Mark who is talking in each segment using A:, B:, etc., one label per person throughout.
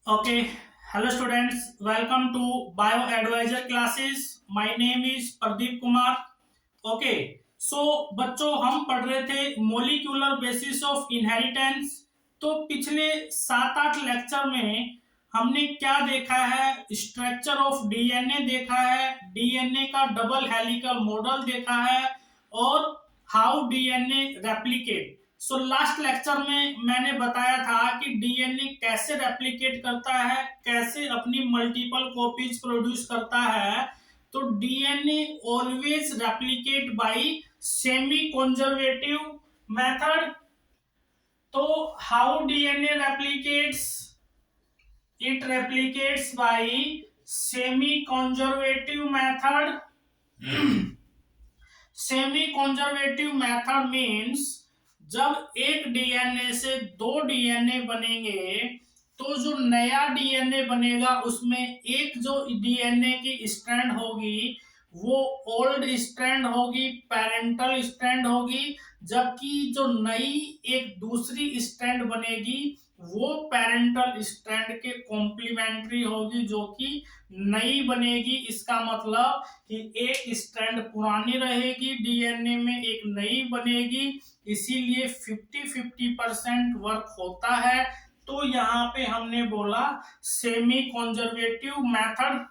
A: Okay, hello students, welcome to Bio Advisor classes. My name is Pradeep Kumar. Okay, so बच्चों हम पढ़ रहे थे मोलिकुलर बेसिस ऑफ इनहेरिटेंस। तो पिछले 7-8 लेक्चर में हमने क्या देखा है? स्ट्रक्चर ऑफ डीएनए देखा है, डीएनए का डबल हेलिकल मॉडल देखा है और how DNA replicate. So last lecture में मैंने बताया था कि डीएनए कैसे रेप्लिकेट करता है, कैसे अपनी मल्टीपल कॉपीज प्रोड्यूस करता है। तो DNA always replicate by semi conservative method. तो how DNA replicates? It replicates by semi conservative method. Semi conservative method means जब एक डीएनए से दो डीएनए बनेंगे तो जो नया डीएनए बनेगा उसमें एक जो डीएनए की स्ट्रैंड होगी वो ओल्ड स्ट्रैंड होगी, पेरेंटल स्ट्रैंड होगी। जबकि जो नई एक दूसरी स्ट्रैंड बनेगी वो पेरेंटल स्ट्रैंड के कॉम्प्लीमेंट्री होगी, जो कि नई बनेगी। इसका मतलब कि एक स्ट्रैंड पुरानी रहेगी डीएनए में, एक नई बनेगी। इसीलिए 50-50% वर्क होता है। तो यहाँ पे हमने बोला सेमी कंजर्वेटिव मेथड।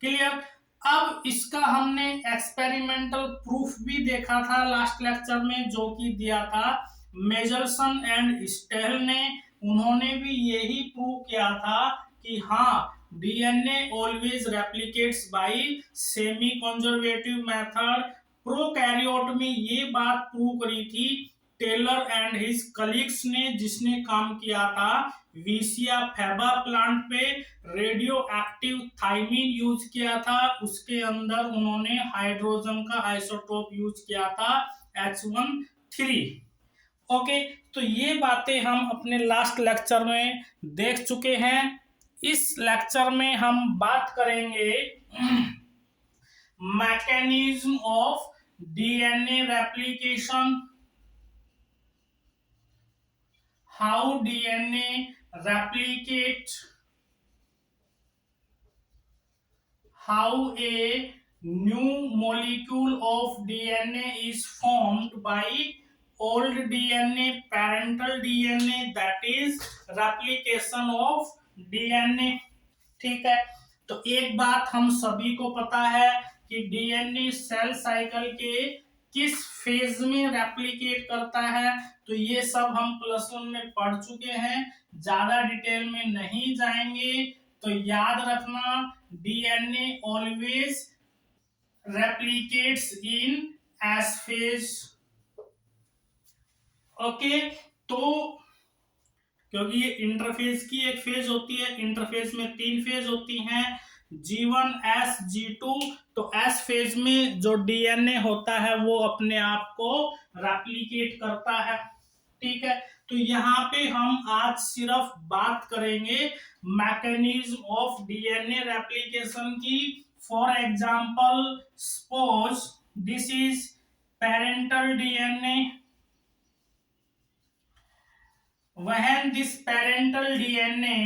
A: क्लियर? अब इसका हमने एक्सपेरिमेंटल प्रूफ भी देखा था लास्ट लेक्चर में, जो कि दिया था मेजरसन एंड स्टेल ने। उन्होंने भी यही प्रूव किया था कि हाँ, DNA always replicates by semi conservative method. Prokaryote में ये बात प्रूव करी थी टेलर एंड हिज कलीग्स ने, जिसने काम किया था विसिया फैबा प्लांट पे। रेडियो एक्टिव थाइमिन यूज किया था, उसके अंदर उन्होंने हाइड्रोजन का आइसोटोप यूज किया था H13। ओके, तो ये बातें हम अपने लास्ट लेक्चर में देख चुके हैं। इस लेक्चर में हम बात करेंगे mechanism of DNA replication, how DNA replicate, how a new molecule of DNA is formed by old DNA, parental DNA, that is replication of DNA। ठीक है, तो एक बात हम सभी को पता है कि डीएनए सेल साइकिल के किस फेज में रेप्लिकेट करता है। तो ये सब हम +1 में पढ़ चुके हैं, ज्यादा डिटेल में नहीं जाएंगे। तो याद रखना, डीएनए ऑलवेज रेप्लिकेट्स इन एस फेज। ओके, तो क्योंकि ये इंटरफेज की एक फेज होती है, इंटरफेज में 3 फेज होती हैं, G1 S G2। तो एस फेज में जो डीएनए होता है वो अपने आप को रेप्लिकेट करता है। ठीक है, तो यहाँ पे हम आज सिर्फ बात करेंगे मैकेनिज्म ऑफ डीएनए रेप्लिकेशन की। For example, suppose this is parental DNA. When this parental DNA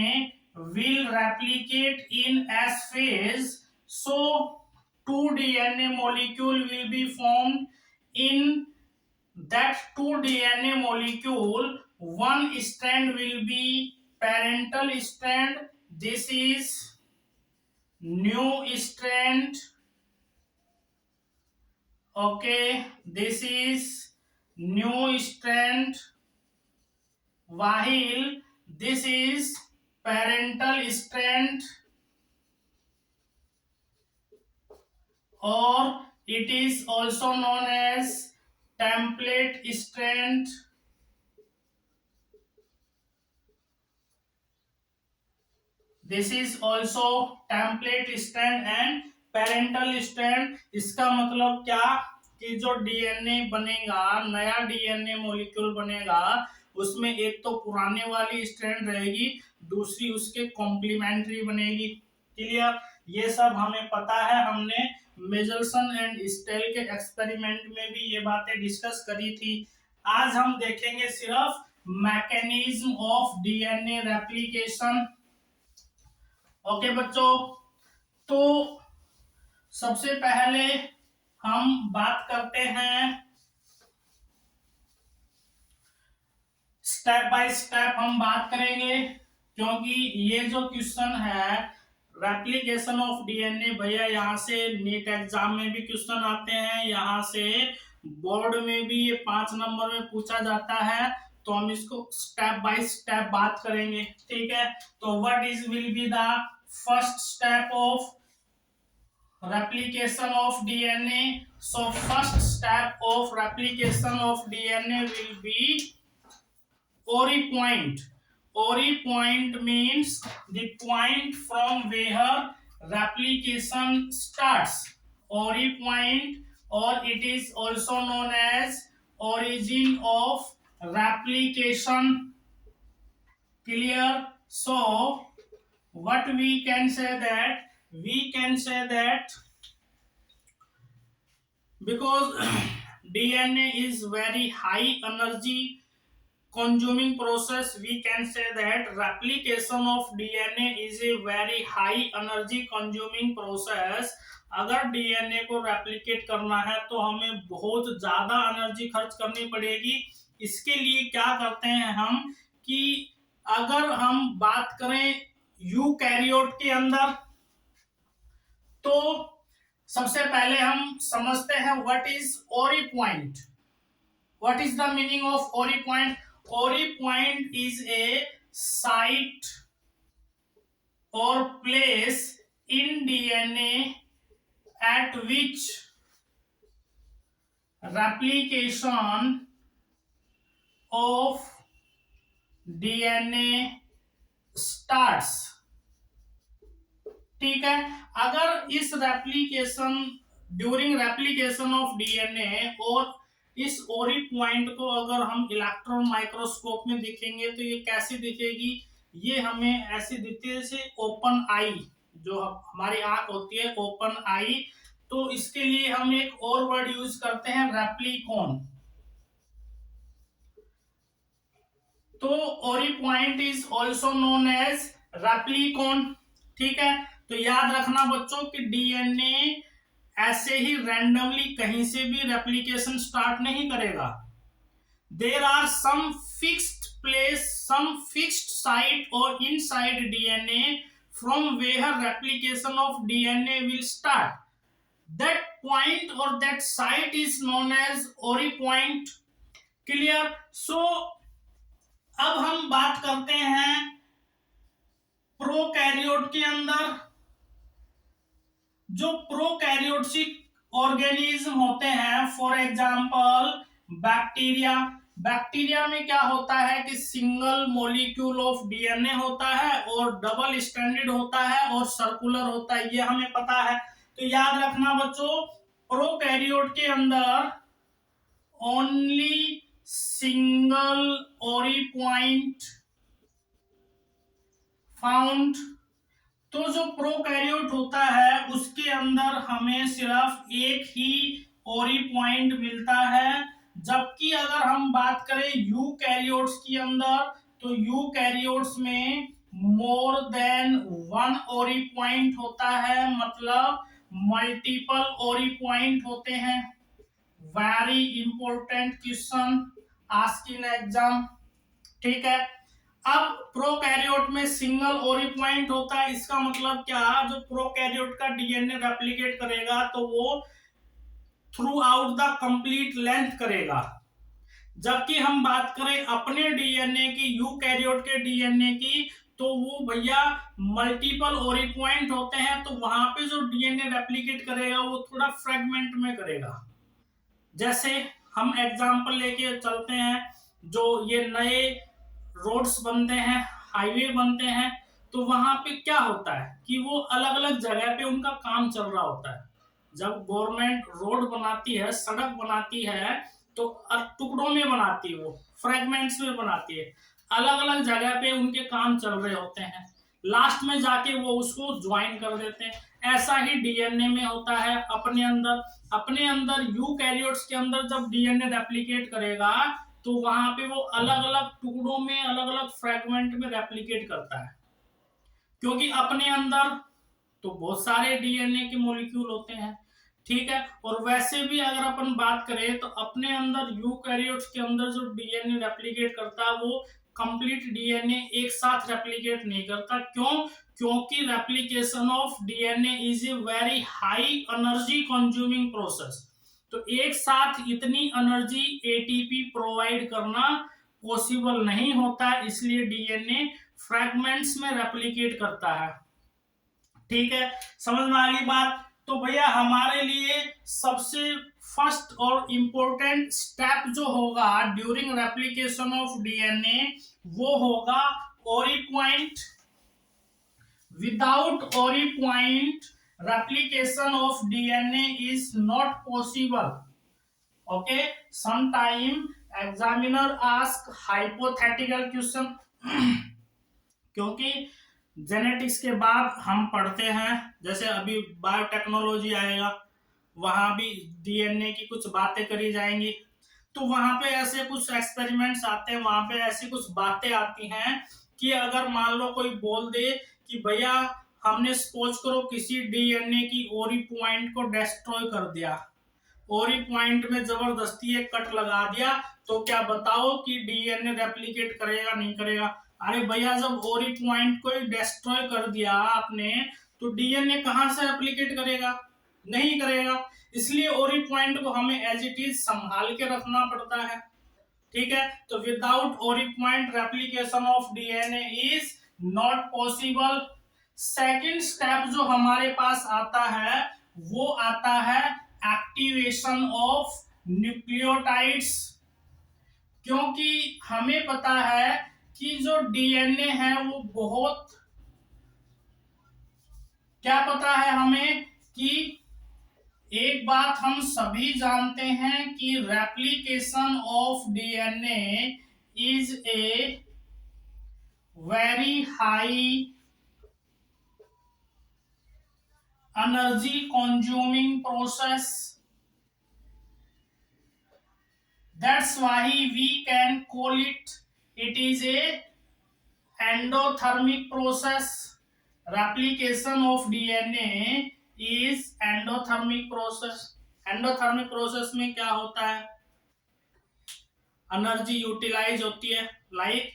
A: will replicate in S phase, so two DNA molecule will be formed. In that two DNA molecule, one strand will be parental strand. This is new strand. Okay, this is new strand, while this is parental strand, or it is also known as template strand. This is also template strand and parental strand। इसका मतलब क्या कि जो DNA बनेगा, नया DNA molecule बनेगा, उसमें एक तो पुराने वाली स्ट्रैंड रहेगी, दूसरी उसके कॉम्प्लीमेंट्री बनेगी। क्लियर? ये सब हमें पता है, हमने मेजरसन एंड स्टेल के एक्सपेरिमेंट में भी ये बातें डिस्कस करी थी। आज हम देखेंगे सिर्फ mechanism of DNA replication. Okay बच्चों, तो सबसे पहले हम बात करते हैं, स्टेप बाय स्टेप हम बात करेंगे, क्योंकि ये जो क्वेश्चन है रेप्लिकेशन ऑफ डीएनए, भैया यहाँ से नीट एग्जाम में भी क्वेश्चन आते हैं, यहाँ से बोर्ड में भी ये 5 नंबर में पूछा जाता है। तो हम इसको स्टेप बाय स्टेप बात करेंगे, ठीक है। तो what is will be the first step of replication of DNA? So first step of replication of DNA will be Ori point. Ori point means the point from where replication starts. Ori point, or it is also known as origin of replication. Clear? So what we can say that, because DNA is very high energy consuming process, we can say that replication of DNA is a very high energy consuming process. अगर DNA को replicate करना है तो हमें बहुत ज्यादा energy खर्च करनी पड़ेगी। इसके लिए क्या करते हैं हम, कि अगर हम बात करें यूकैरियोट के अंदर, तो सबसे पहले हम समझते हैं व्हाट इज ओरी point. What is the meaning of ओरी पॉइंट? ओरी पॉइंट इज ए साइट और place in DNA at which replication of DNA starts। ठीक है, अगर इस replication, during replication of DNA, और इस ओरी पॉइंट को अगर हम इलेक्ट्रॉन माइक्रोस्कोप में देखेंगे तो ये कैसे दिखेगी? ये हमें ऐसे दिखती है जैसे ओपन आई, जो हमारी आंख होती है ओपन आई। तो इसके लिए हम एक और वर्ड यूज करते हैं, रेप्लिकॉन। तो ori point is also known as replicon. ठीक है, तो याद रखना बच्चों कि डीएनए ऐसे ही रैंडमली कहीं से भी रेप्लिकेशन स्टार्ट नहीं करेगा। There are some fixed place, some fixed site और inside DNA from where replication of DNA will start. That point और that site is known as ori point. Clear? So अब हम बात करते हैं प्रोकैरियोट के अंदर। जो प्रोकैरियोटिक ऑर्गेनिज्म होते हैं, फॉर एग्जांपल बैक्टीरिया। बैक्टीरिया में क्या होता है कि सिंगल मॉलिक्यूल ऑफ डीएनए होता है और डबल स्ट्रैंडेड होता है और सर्कुलर होता है, ये हमें पता है। तो याद रखना बच्चों, प्रोकैरियोट के अंदर ओनली सिंगल ओरी पॉइंट फाउंड। तो जो प्रोकैरियोट होता है उसके अंदर हमें सिर्फ एक ही ओरी पॉइंट मिलता है, जबकि अगर हम बात करें यूकैरियोट्स के अंदर, तो यूकैरियोट्स में मोर देन वन ओरी पॉइंट होता है, मतलब मल्टीपल ओरी पॉइंट होते हैं। Very important question asked in exam. ठीक है, अब प्रोकैरियोट में सिंगल ओरी पॉइंट होता है, इसका मतलब क्या, जो प्रोकैरियोट का डीएनए रेप्लिकेट करेगा तो वो through out the complete length करेगा। जबकि हम बात करें अपने डीएनए की, यूकैरियोट के डीएनए की, तो वो भैया मल्टीपल ओरी पॉइंट होते हैं, तो वहां पे जो डीएनए रेप्लिकेट करेगा वो थोड़ा फ्रेगमेंट में करेगा। जैसे हम एग्जांपल लेके चलते हैं, जो ये नए रोड्स बनते हैं, हाईवे बनते हैं, तो वहां पे क्या होता है कि वो अलग अलग जगह पे उनका काम चल रहा होता है। जब गवर्नमेंट रोड बनाती है, सड़क बनाती है, तो टुकड़ों में बनाती है, वो फ्रेगमेंट्स में बनाती है, अलग अलग जगह पे उनके काम चल रहे होते हैं, लास्ट में जाके वो उसको ज्वाइन कर देते हैं। ऐसा ही डीएनए में होता है अपने अंदर यूकैरियोट्स के अंदर जब डीएनए रेप्लिकेट करेगा तो वहां पे वो अलग अलग टुकड़ों में, अलग अलग फ्रेगमेंट में रेप्लिकेट करता है। क्योंकि अपने अंदर तो बहुत सारे डीएनए के मॉलिक्यूल होते हैं, ठीक है। और वैसे भी अगर अपन बात करें तो अपने अंदर यूकैरियोट्स के अंदर जो डीएनए रेप्लिकेट करता है वो कंप्लीट डीएनए एक साथ रेप्लिकेट नहीं करता। क्यों? क्योंकि replication of DNA is a very high energy consuming process. तो एक साथ इतनी एनर्जी एटीपी प्रोवाइड करना पॉसिबल नहीं होता, इसलिए डीएनए फ्रैगमेंट्स में रेप्लिकेट करता है, ठीक है। समझ में आ गई बात? तो भैया हमारे लिए सबसे फर्स्ट और इम्पोर्टेंट स्टेप जो होगा ड्यूरिंग रेप्लिकेशन ऑफ डीएनए वो होगा ओरी पॉइंट। विदाउट ओरी point replication of DNA is not possible. Okay, sometime examiner ask hypothetical question क्योंकि जेनेटिक्स के बाद हम पढ़ते हैं, जैसे अभी बायोटेक्नोलॉजी आएगा वहां भी डीएनए की कुछ बातें करी जाएंगी, तो वहां पे ऐसे कुछ एक्सपेरिमेंट्स आते हैं, वहां पे ऐसी कुछ बातें आती हैं कि अगर मान लो कोई बोल दे कि भैया हमने सपोज करो किसी डीएनए की ओरी पॉइंट को डिस्ट्रॉय कर दिया, ओरी पॉइंट में जबरदस्ती एक कट लगा दिया, तो क्या बताओ कि डीएनए रेप्लिकेट करेगा नहीं करेगा? अरे भैया जब ओरी पॉइंट को डिस्ट्रॉय कर दिया आपने तो डीएनए कहां से रेप्लिकेट करेगा? नहीं करेगा। इसलिए ओरी पॉइंट को हमें एज इट इज संभाल के रखना पड़ता है, ठीक है। तो विदाउट ओरी point replication of DNA is not possible. Second step जो हमारे पास आता है वो आता है एक्टिवेशन ऑफ न्यूक्लियोटाइड्स। क्योंकि हमें पता है कि जो डीएनए है वो बहुत, क्या पता है हमें कि एक बात हम सभी जानते हैं कि replication of DNA is a very high energy consuming process. That's why we can call it is a endothermic process. Replication of DNA is endothermic process. endothermic process में क्या होता है? एनर्जी यूटिलाइज होती है, लाइक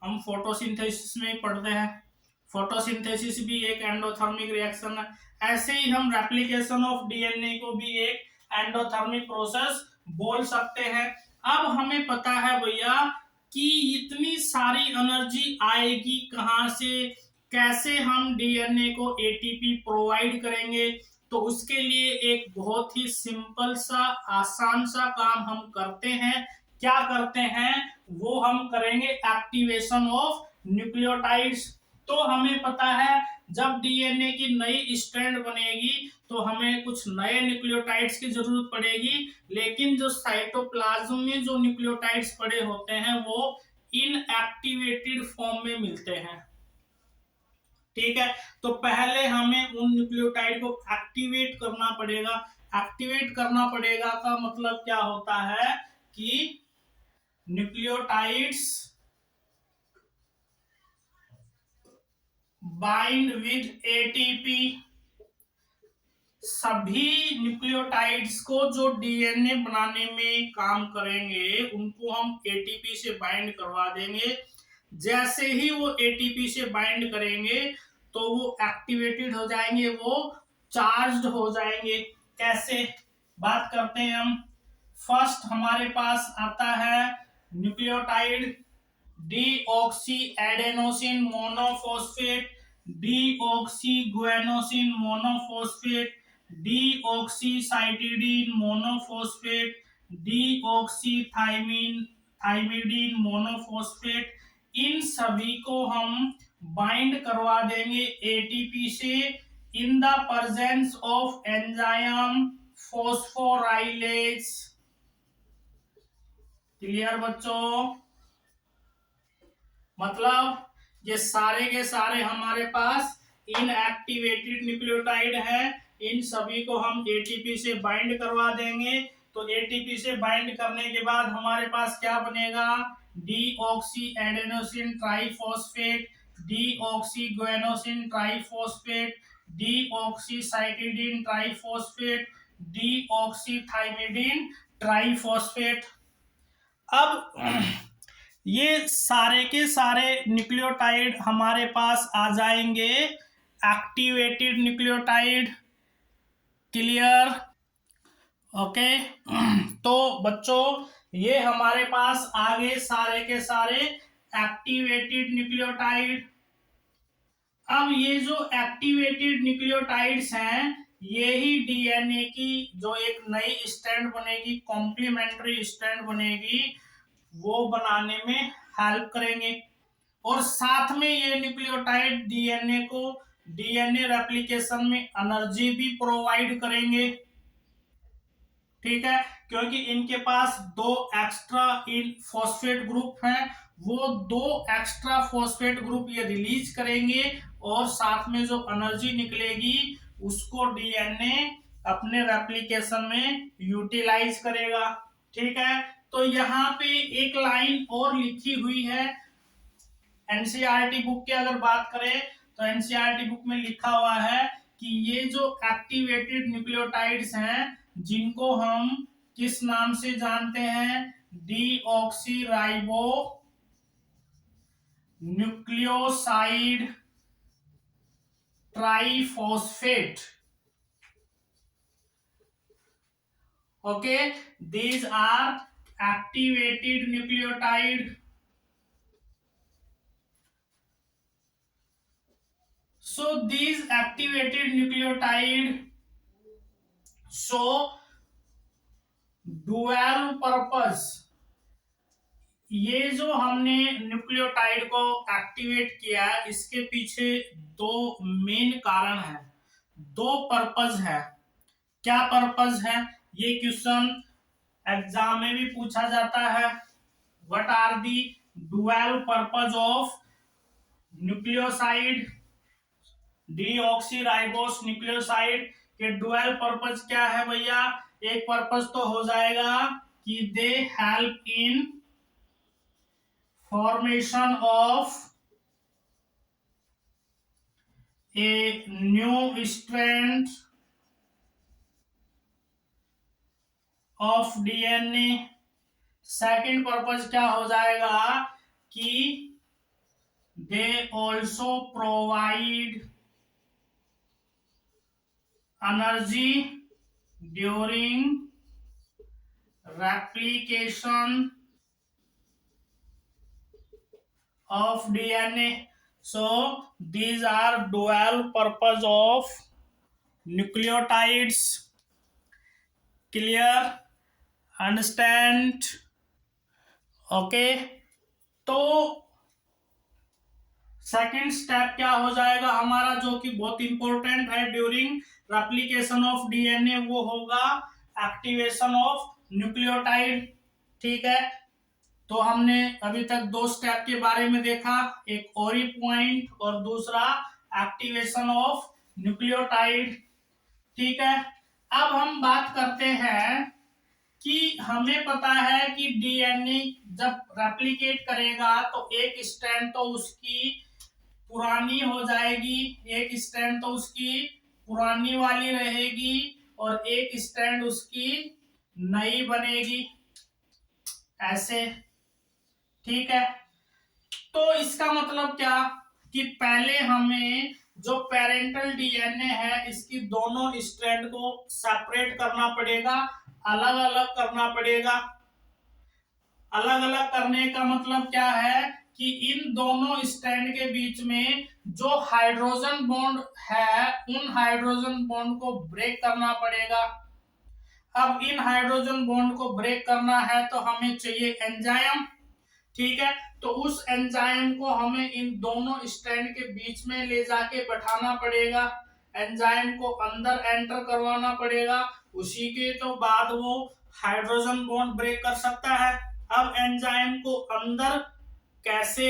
A: हम photosynthesis में पढ़ते हैं, फोटोसिंथेसिस भी एक एंडोथर्मिक रिएक्शन है। ऐसे ही हम रेप्लिकेशन ऑफ डीएनए को भी एक एंडोथर्मिक प्रोसेस बोल सकते हैं। अब हमें पता है भैया कि इतनी सारी एनर्जी आएगी कहां से, कैसे हम डीएनए को एटीपी प्रोवाइड करेंगे? तो उसके लिए एक बहुत ही सिंपल सा आसान सा काम हम करते हैं। क्या करते हैं? वो हम करेंगे एक्टिवेशन ऑफ न्यूक्लियोटाइड्स। तो हमें पता है जब डीएनए की नई स्ट्रैंड बनेगी तो हमें कुछ नए न्यूक्लियोटाइड्स की जरूरत पड़ेगी, लेकिन जो साइटोप्लाज्म में जो न्यूक्लियोटाइड्स पड़े होते हैं वो इनएक्टिवेटेड फॉर्म में मिलते हैं, ठीक है। तो पहले हमें उन न्यूक्लियोटाइड को एक्टिवेट करना पड़ेगा। एक्टिवेट करना पड़ेगा का मतलब क्या होता है कि न्यूक्लियोटाइड्स बाइंड विद एटीपी। सभी न्यूक्लियोटाइड्स को जो डीएनए बनाने में काम करेंगे उनको हम एटीपी से बाइंड करवा देंगे। जैसे ही वो एटीपी से बाइंड करेंगे तो वो एक्टिवेटेड हो जाएंगे, वो चार्ज्ड हो जाएंगे। कैसे? बात करते हैं हम। फर्स्ट हमारे पास आता है nucleotide deoxy adenosine monophosphate, deoxyguanosine monophosphate, deoxycytidine monophosphate, deoxythymidine monophosphate. इन सभी को हम बाइंड करवा देंगे एटीपी से in the presence of enzyme phosphorylase. Clear बच्चों? मतलब ये सारे के सारे हमारे पास इनएक्टिवेटेड न्यूक्लियोटाइड है, इन सभी को हम एटीपी से बाइंड करवा देंगे। तो एटीपी से बाइंड करने के बाद हमारे पास क्या बनेगा? Deoxy adenosine triphosphate. Deoxyguanosine triphosphate, deoxycytidine triphosphate, deoxythymidine triphosphate. अब ये सारे के सारे न्यूक्लियोटाइड हमारे पास आ जाएंगे एक्टिवेटेड न्यूक्लियोटाइड। क्लियर? ओके। तो बच्चों ये हमारे पास आ गए सारे के सारे एक्टिवेटेड न्यूक्लियोटाइड। अब ये जो एक्टिवेटेड न्यूक्लियोटाइड्स हैं ये ही डीएनए की जो एक नई स्ट्रैंड बनेगी, कॉम्प्लीमेंट्री स्ट्रैंड बनेगी, वो बनाने में हेल्प करेंगे। और साथ में ये न्यूक्लियोटाइड डीएनए रेप्लिकेशन में एनर्जी भी प्रोवाइड करेंगे। ठीक है, क्योंकि इनके पास दो एक्स्ट्रा इन फॉस्फेट ग्रुप हैं, वो दो एक्स्ट्रा फॉस्फेट ग्रुप ये रिलीज करेंगे और साथ में जो एनर्जी निकलेगी उसको डीएनए अपने रेप्लिकेशन में यूटिलाइज करेगा। ठीक है, तो यहाँ पे एक लाइन और लिखी हुई है एनसीईआरटी बुक की अगर बात करें तो एनसीईआरटी बुक में लिखा हुआ है कि ये जो एक्टिवेटेड न्यूक्लियोटाइड्स हैं जिनको हम किस नाम से जानते हैं, deoxyribo nucleoside triphosphate. Okay, these are activated nucleotide. So these activated nucleotide show dual purpose. ये जो हमने न्यूक्लियोटाइड को एक्टिवेट किया है इसके पीछे दो मेन कारण है, दो पर्पस है। क्या पर्पस है? ये क्वेश्चन एग्जाम में भी पूछा जाता है। What are the dual purpose of nucleoside, deoxyribose nucleoside के डुअल पर्पस क्या है भैया? एक पर्पस तो हो जाएगा कि they help in formation of a new strand of DNA. Second purpose क्या हो जाएगा कि they also provide energy during replication of DNA. So these are dual purpose of nucleotides. Clear? Understand? Okay, तो second step क्या हो जाएगा हमारा जो कि बहुत इंपॉर्टेंट है ड्यूरिंग रेप्लिकेशन ऑफ डीएनए, वो होगा एक्टिवेशन ऑफ न्यूक्लियोटाइड। ठीक है, तो हमने अभी तक दो स्टेप के बारे में देखा, एक ओरी पॉइंट और दूसरा एक्टिवेशन ऑफ न्यूक्लियोटाइड। ठीक है, अब हम बात करते हैं कि हमें पता है कि डीएनए जब रेप्लिकेट करेगा तो एक स्ट्रैंड तो उसकी पुरानी हो जाएगी, एक स्ट्रैंड तो उसकी पुरानी वाली रहेगी और एक स्ट्रैंड उसकी नई बनेगी, ऐसे। ठीक है, तो इसका मतलब क्या कि पहले हमें जो पेरेंटल डीएनए है इसकी दोनों स्ट्रैंड को सेपरेट करना पड़ेगा, अलग अलग करना पड़ेगा। अलग अलग करने का मतलब क्या है कि इन दोनों स्ट्रैंड के बीच में जो हाइड्रोजन बॉन्ड है उन हाइड्रोजन बॉन्ड को ब्रेक करना पड़ेगा। अब इन हाइड्रोजन बॉन्ड को ब्रेक करना है तो हमें चाहिए एंजाइम। ठीक है, तो उस एंजाइम को हमें इन दोनों स्ट्रैंड के बीच में ले जाके बैठाना पड़ेगा, एंजाइम को अंदर एंटर करवाना पड़ेगा, उसी के तो बाद वो हाइड्रोजन बॉन्ड ब्रेक कर सकता है। अब एंजाइम को अंदर कैसे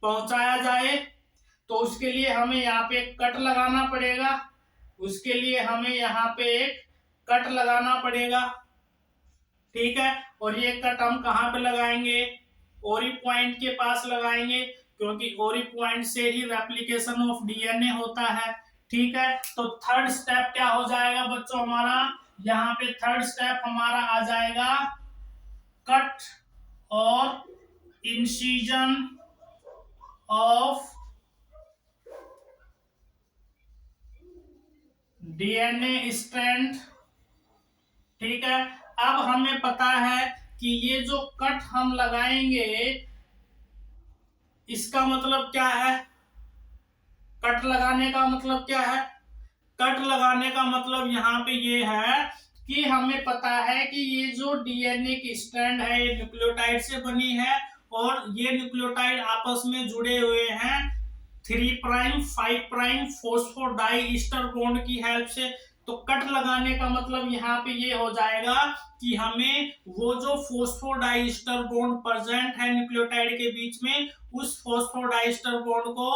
A: पहुंचाया जाए तो उसके लिए हमें यहाँ पे कट लगाना पड़ेगा, उसके लिए हमें यहाँ पे एक कट लगाना पड़ेगा। ठीक है, और ये कट हम कहाँ पे लगाएंगे? ओरी पॉइंट के पास लगाएंगे, क्योंकि ओरी पॉइंट से ही रेप्लिकेशन ऑफ डीएनए होता है। ठीक है, तो थर्ड स्टेप क्या हो जाएगा बच्चों हमारा, यहाँ पे थर्ड स्टेप हमारा आ जाएगा कट और इंसिजन ऑफ डीएनए स्ट्रैंड। ठीक है, अब हमें पता है कि ये जो कट हम लगाएंगे इसका मतलब क्या है, कट लगाने का मतलब क्या है, कट लगाने का मतलब यहाँ पे ये है कि हमें पता है कि ये जो डीएनए की स्ट्रैंड है ये न्यूक्लियोटाइड से बनी है और ये न्यूक्लियोटाइड आपस में जुड़े हुए हैं 3 प्राइम 5 प्राइम फॉस्फोडाई ईस्टर बॉन्ड की हेल्प से। तो कट लगाने का मतलब यहाँ पे ये हो जाएगा कि हमें वो जो फॉस्फोडाइस्टर बॉन्ड प्रेजेंट है न्यूक्लियोटाइड के बीच में उस फॉस्फोडाइस्टर बॉन्ड को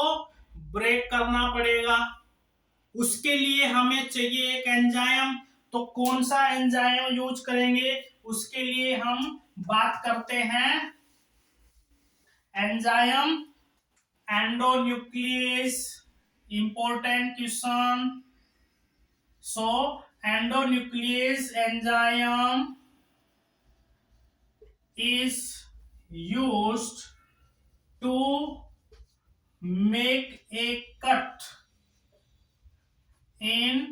A: ब्रेक करना पड़ेगा। उसके लिए हमें चाहिए एक एंजाइम। तो कौन सा एंजाइम यूज करेंगे, उसके लिए हम बात करते हैं enzyme endonuclease. Important question. So endonuclease enzyme is used to make a cut in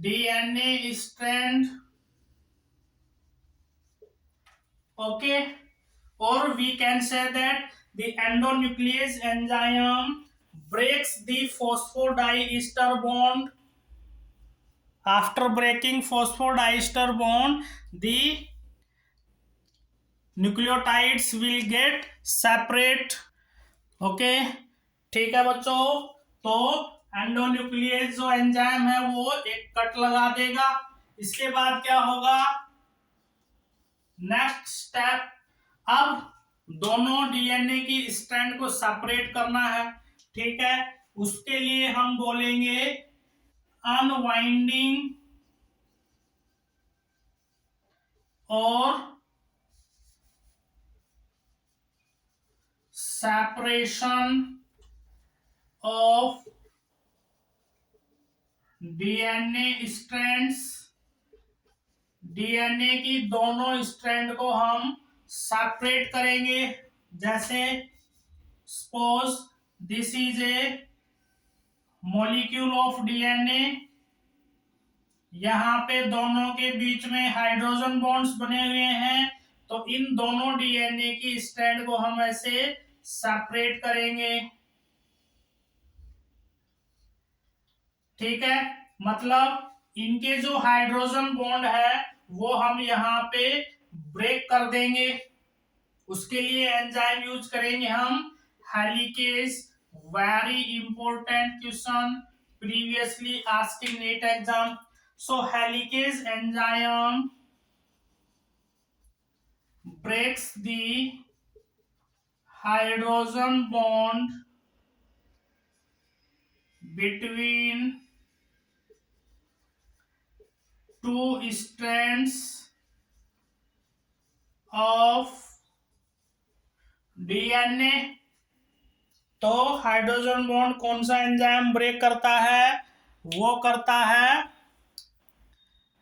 A: DNA strand. Okay, or we can say that the endonuclease enzyme breaks the phosphodiester bond. After breaking phosphodiester bond, the nucleotides will get separate. Okay, ठीक है बच्चों, तो endonuclease जो enzyme है वो एक cut लगा देगा। इसके बाद क्या होगा, नेक्स्ट स्टेप, अब दोनों डीएनए की स्ट्रैंड को सेपरेट करना है। ठीक है, उसके लिए हम बोलेंगे अनवाइंडिंग और separation of DNA strands. DNA की दोनों स्ट्रैंड को हम सेपरेट करेंगे। जैसे suppose this is a molecule of DNA, यहाँ पे दोनों के बीच में हाइड्रोजन बॉन्ड्स बने हुए हैं, तो इन दोनों डीएनए की स्ट्रैंड को हम ऐसे सेपरेट करेंगे। ठीक है, मतलब इनके जो हाइड्रोजन बॉन्ड है वो हम यहाँ पे ब्रेक कर देंगे। उसके लिए एंजाइम यूज करेंगे हम helicase. Very important question, previously asking NEET exam. So helicase enzyme breaks the hydrogen bond between two strands of DNA. तो हाइड्रोजन बॉन्ड कौन सा एंजाइम ब्रेक करता है, वो करता है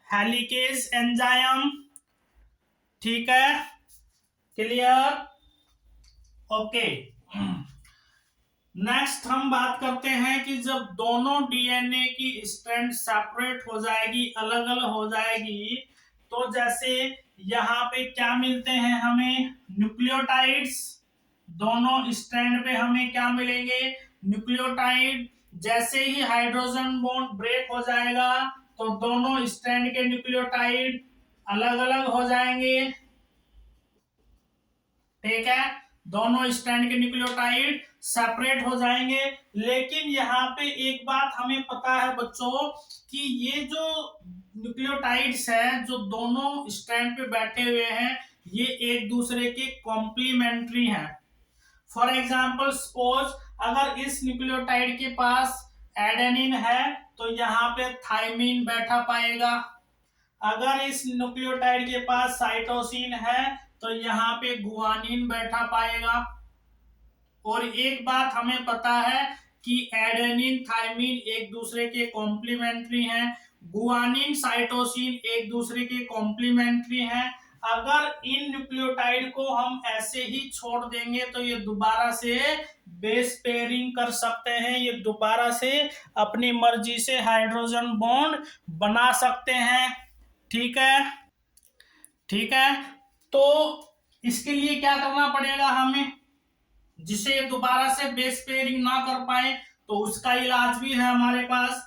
A: हेलिकेज एंजाइम। ठीक है, क्लियर, ओके। नेक्स्ट हम बात करते हैं कि जब दोनों डीएनए की स्ट्रैंड सेपरेट हो जाएगी, अलग अलग हो जाएगी, तो जैसे यहाँ पे क्या मिलते हैं हमें, न्यूक्लियोटाइड्स। दोनों स्ट्रैंड पे हमें क्या मिलेंगे, न्यूक्लियोटाइड। जैसे ही हाइड्रोजन बॉन्ड ब्रेक हो जाएगा तो दोनों स्ट्रैंड के न्यूक्लियोटाइड अलग अलग हो जाएंगे। ठीक है, दोनों स्ट्रैंड के न्यूक्लियोटाइड सेपरेट हो जाएंगे। लेकिन यहाँ पे एक बात हमें पता है बच्चों कि ये जो न्यूक्लियोटाइड्स हैं जो दोनों स्ट्रैंड पे बैठे हुए हैं ये एक दूसरे के कॉम्प्लीमेंट्री हैं। फॉर एग्जाम्पल सपोज अगर इस न्यूक्लियोटाइड के पास एडेनिन है तो यहाँ पे थाइमिन बैठा पाएगा। अगर इस न्यूक्लियोटाइड के पास साइटोसिन है तो यहाँ पे गुआनिन बैठा पाएगा। और एक बात हमें पता है कि एडेनिन थायमिन एक दूसरे के कॉम्प्लीमेंट्री हैं, गुआनिन साइटोसिन एक दूसरे के कॉम्प्लीमेंट्री हैं। अगर इन न्यूक्लियोटाइड को हम ऐसे ही छोड़ देंगे तो ये दोबारा से बेस पेयरिंग कर सकते हैं, ये दोबारा से अपनी मर्जी से हाइड्रोजन बॉन्ड बना सकते हैं। ठीक है, ठीक है। तो इसके लिए क्या करना पड़ेगा हमें, जिसे दोबारा से बेस पेयरिंग ना कर पाए, तो उसका इलाज भी है हमारे पास।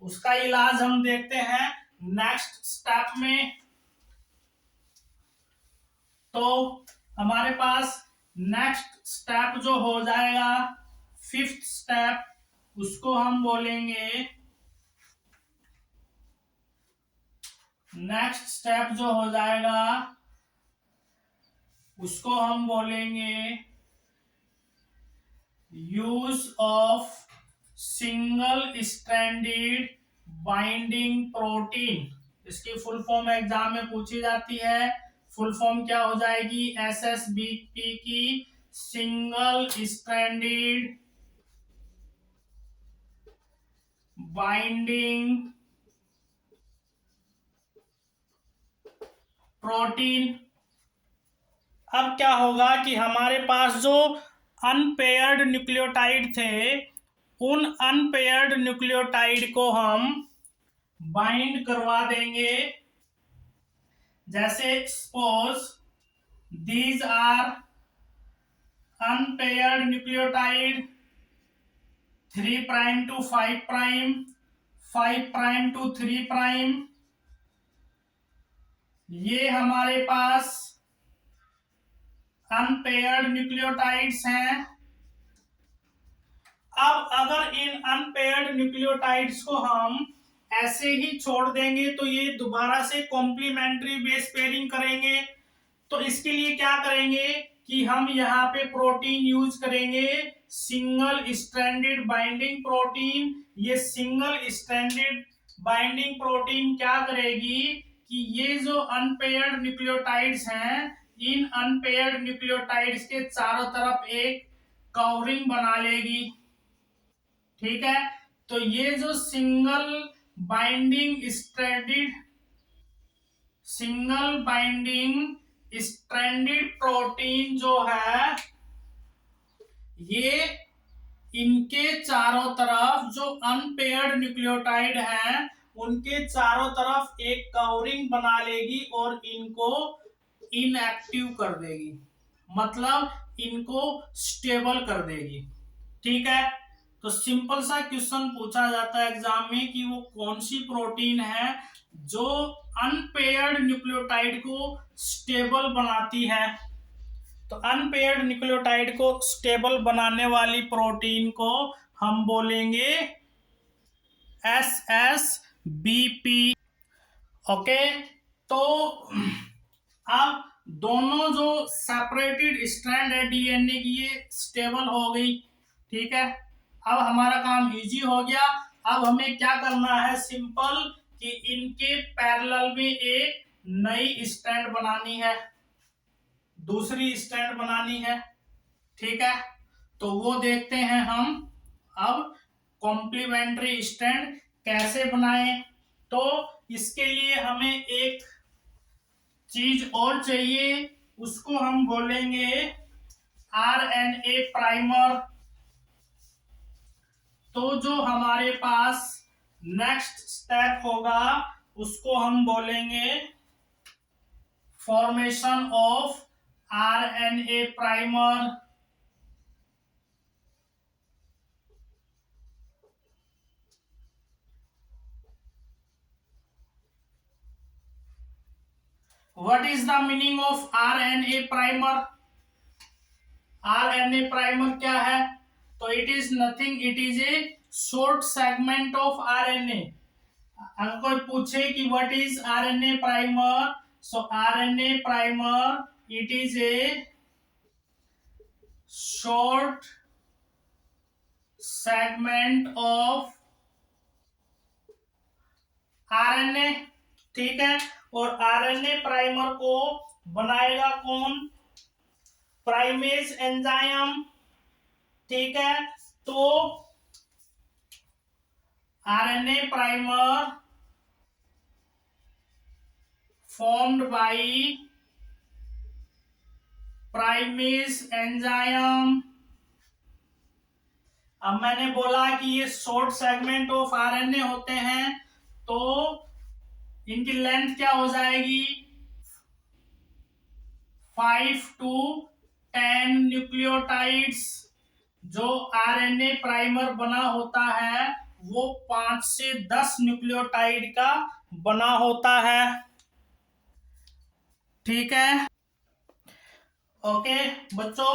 A: उसका इलाज हम देखते हैं नेक्स्ट स्टेप में। तो हमारे पास नेक्स्ट स्टेप जो हो जाएगा, फिफ्थ स्टेप, उसको हम बोलेंगे, नेक्स्ट स्टेप जो हो जाएगा उसको हम बोलेंगे use of single stranded binding protein. इसकी फुल फॉर्म एग्जाम में पूछी जाती है। फुल फॉर्म क्या हो जाएगी, SSBP की सिंगल स्ट्रैंडेड बाइंडिंग प्रोटीन। अब क्या होगा कि हमारे पास जो अनपेयर्ड न्यूक्लियोटाइड थे, उन अनपेयर्ड न्यूक्लियोटाइड को हम बाइंड करवा देंगे। जैसे suppose these are unpaired nucleotide 3 prime to 5 prime, 5 prime to 3 prime, ये हमारे पास अनपेयर्ड न्यूक्लियोटाइड्स हैं। अब अगर इन अनपेयर्ड न्यूक्लियोटाइड्स को हम ऐसे ही छोड़ देंगे तो ये दोबारा से कॉम्प्लीमेंट्री बेस पेयरिंग करेंगे। तो इसके लिए क्या करेंगे कि हम यहाँ पे प्रोटीन यूज करेंगे, सिंगल स्ट्रैंडेड बाइंडिंग प्रोटीन। ये सिंगल स्ट्रैंडेड बाइंडिंग प्रोटीन क्या करेगी कि ये जो अनपेयर्ड न्यूक्लियोटाइड्स हैं, इन अनपेयर्ड न्यूक्लियोटाइड्स के चारों तरफ एक कवरिंग बना लेगी। ठीक है, तो ये जो सिंगल बाइंडिंग स्ट्रैंडेड प्रोटीन जो है, ये इनके चारों तरफ जो अनपेयर्ड न्यूक्लियोटाइड हैं, उनके चारों तरफ एक कवरिंग बना लेगी और इनको इनएक्टिव कर देगी, मतलब इनको स्टेबल कर देगी। ठीक है, तो सिंपल सा क्वेश्चन पूछा जाता है एग्जाम में कि वो कौन सी प्रोटीन है जो अनपेयर्ड न्यूक्लियोटाइड को स्टेबल बनाती है। तो अनपेयर्ड न्यूक्लियोटाइड को स्टेबल बनाने वाली प्रोटीन को हम बोलेंगे SSBP। ओके, तो अब दोनों जो सेपरेटेड स्ट्रैंड है डीएनए की, ये स्टेबल हो गई। ठीक है, अब हमारा काम इजी हो गया। अब हमें क्या करना है, सिंपल, कि इनके पैरेलल में एक नई स्ट्रैंड बनानी है, दूसरी स्ट्रैंड बनानी है। ठीक है, तो वो देखते हैं हम अब कॉम्प्लीमेंट्री स्ट्रैंड कैसे बनाएं। तो इसके लिए हमें एक चीज और चाहिए, उसको हम बोलेंगे RNA प्राइमर। तो जो हमारे पास नेक्स्ट स्टेप होगा उसको हम बोलेंगे formation of RNA primer. What is the meaning of RNA primer? RNA primer क्या है, तो it is nothing, it is a short segment of RNA। अगर कोई पूछे कि what is RNA primer, so RNA primer it is a short segment of RNA। ठीक है, और RNA प्राइमर को बनाएगा कौन, प्राइमेज एंजाइम। ठीक है, तो RNA primer formed by primase enzyme. अब मैंने बोला कि ये शॉर्ट सेगमेंट ऑफ आरएनए होते हैं, तो इनकी लेंथ क्या हो जाएगी, 5 to 10 न्यूक्लियोटाइड्स। जो आरएनए प्राइमर बना होता है वो 5 से 10 न्यूक्लियोटाइड का बना होता है। ठीक है, ओके बच्चों,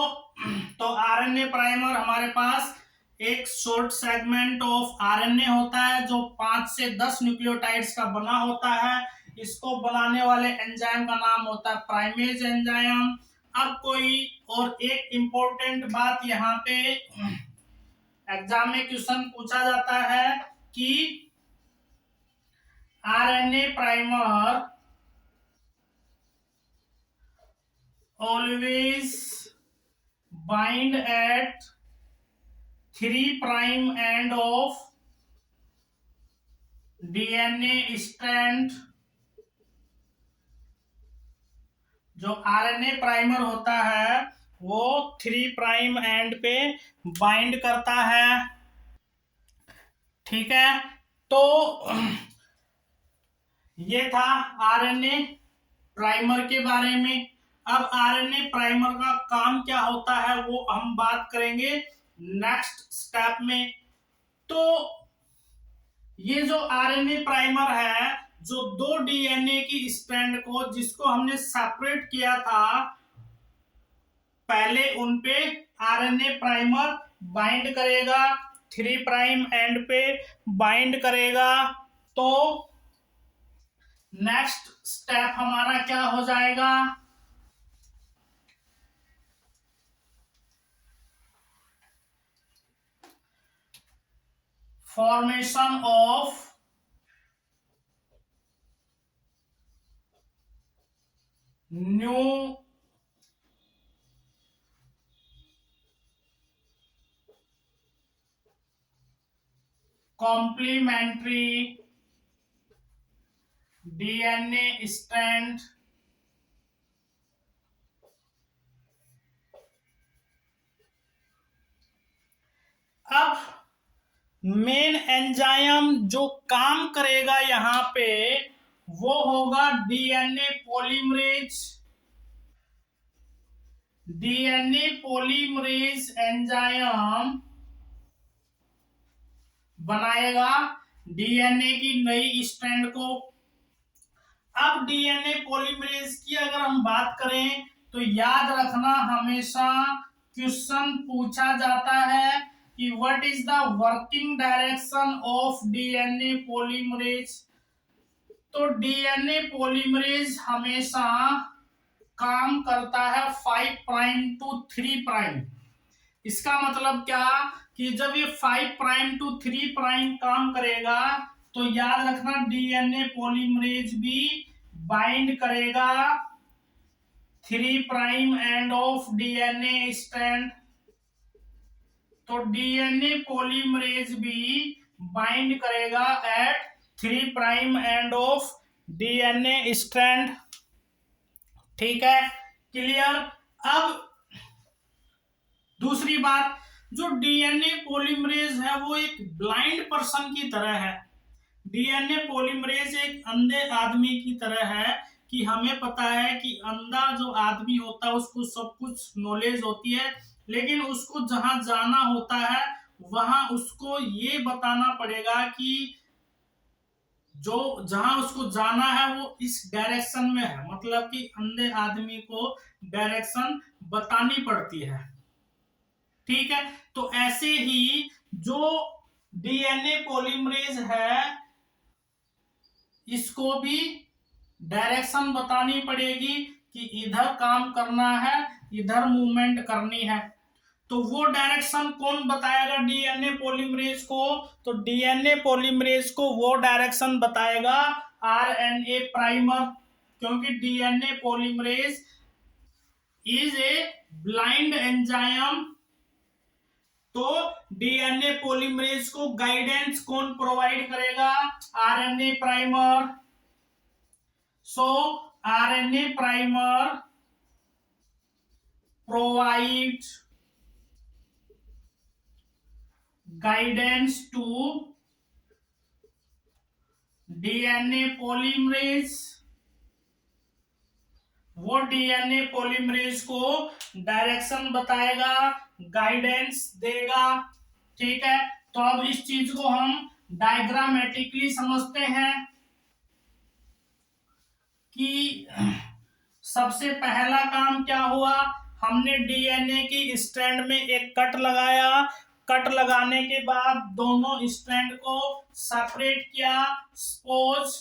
A: तो आरएनए प्राइमर हमारे पास एक शॉर्ट सेगमेंट ऑफ आरएनए होता है जो 5 से 10 न्यूक्लियोटाइड्स का बना होता है। इसको बनाने वाले एंजाइम का नाम होता है प्राइमेज एंजाइम। अब कोई और एक इंपॉर्टेंट बात यहाँ पे एग्जाम में क्वेश्चन पूछा जाता है कि RNA primer always bind at 3' end of DNA strand। जो आरएनए प्राइमर होता है वो 3' एंड पे बाइंड करता है। ठीक है, तो ये था आरएनए प्राइमर के बारे में। अब आरएनए प्राइमर का काम क्या होता है वो हम बात करेंगे नेक्स्ट स्टेप में। तो ये जो आरएनए प्राइमर है, जो दो डीएनए की स्ट्रैंड को जिसको हमने सेपरेट किया था पहले, उन पे आरएनए प्राइमर बाइंड करेगा, 3' एंड पे बाइंड करेगा। तो नेक्स्ट स्टेप हमारा क्या हो जाएगा, formation of new complementary DNA strand. अब मेन एंजाइम जो काम करेगा यहाँ पे वो होगा DNA polymerase. DNA polymerase enzyme बनाएगा डीएनए की नई स्ट्रैंड को। अब डीएनए पॉलीमरेज की अगर हम बात करें तो याद रखना, हमेशा क्वेश्चन पूछा जाता है कि what is the working direction of DNA polymerase. तो डीएनए पॉलीमरेज हमेशा काम करता है 5' to 3'। इसका मतलब क्या कि जब ये 5' to 3' काम करेगा तो याद रखना डीएनए पॉलीमरेज भी बाइंड करेगा 3' एंड ऑफ डीएनए स्ट्रैंड। तो डीएनए पॉलीमरेज भी बाइंड करेगा at 3' end of DNA strand. ठीक है, क्लियर। अब दूसरी बात, जो डीएनए पॉलीमरेज है वो एक ब्लाइंड पर्सन की तरह है। डीएनए पॉलीमरेज एक अंधे आदमी की तरह है कि हमें पता है कि अंधा जो आदमी होता है उसको सब कुछ नॉलेज होती है, लेकिन उसको जहां जाना होता है वहां उसको ये बताना पड़ेगा कि जो जहां उसको जाना है वो इस डायरेक्शन में है, मतलब कि अंधे आदमी को डायरेक्शन बतानी पड़ती है। ठीक है, तो ऐसे ही जो डीएनए पॉलीमरेज है इसको भी डायरेक्शन बतानी पड़ेगी कि इधर काम करना है, इधर मूवमेंट करनी है। तो वो डायरेक्शन कौन बताएगा डीएनए पॉलीमरेज को, तो डीएनए पॉलीमरेज को वो डायरेक्शन बताएगा आरएनए प्राइमर, क्योंकि DNA polymerase is a blind enzyme तो डीएनए पॉलीमरेज को गाइडेंस कौन प्रोवाइड करेगा? RNA primer. So RNA primer provide guidance to DNA polymerase. वो डीएनए पॉलीमरेज को डायरेक्शन बताएगा, गाइडेंस देगा। ठीक है, तो अब इस चीज को हम डायग्रामेटिकली समझते हैं कि सबसे पहला काम क्या हुआ। हमने डीएनए की स्ट्रैंड में एक कट लगाया। कट लगाने के बाद दोनों स्ट्रैंड को सेपरेट किया। सपोज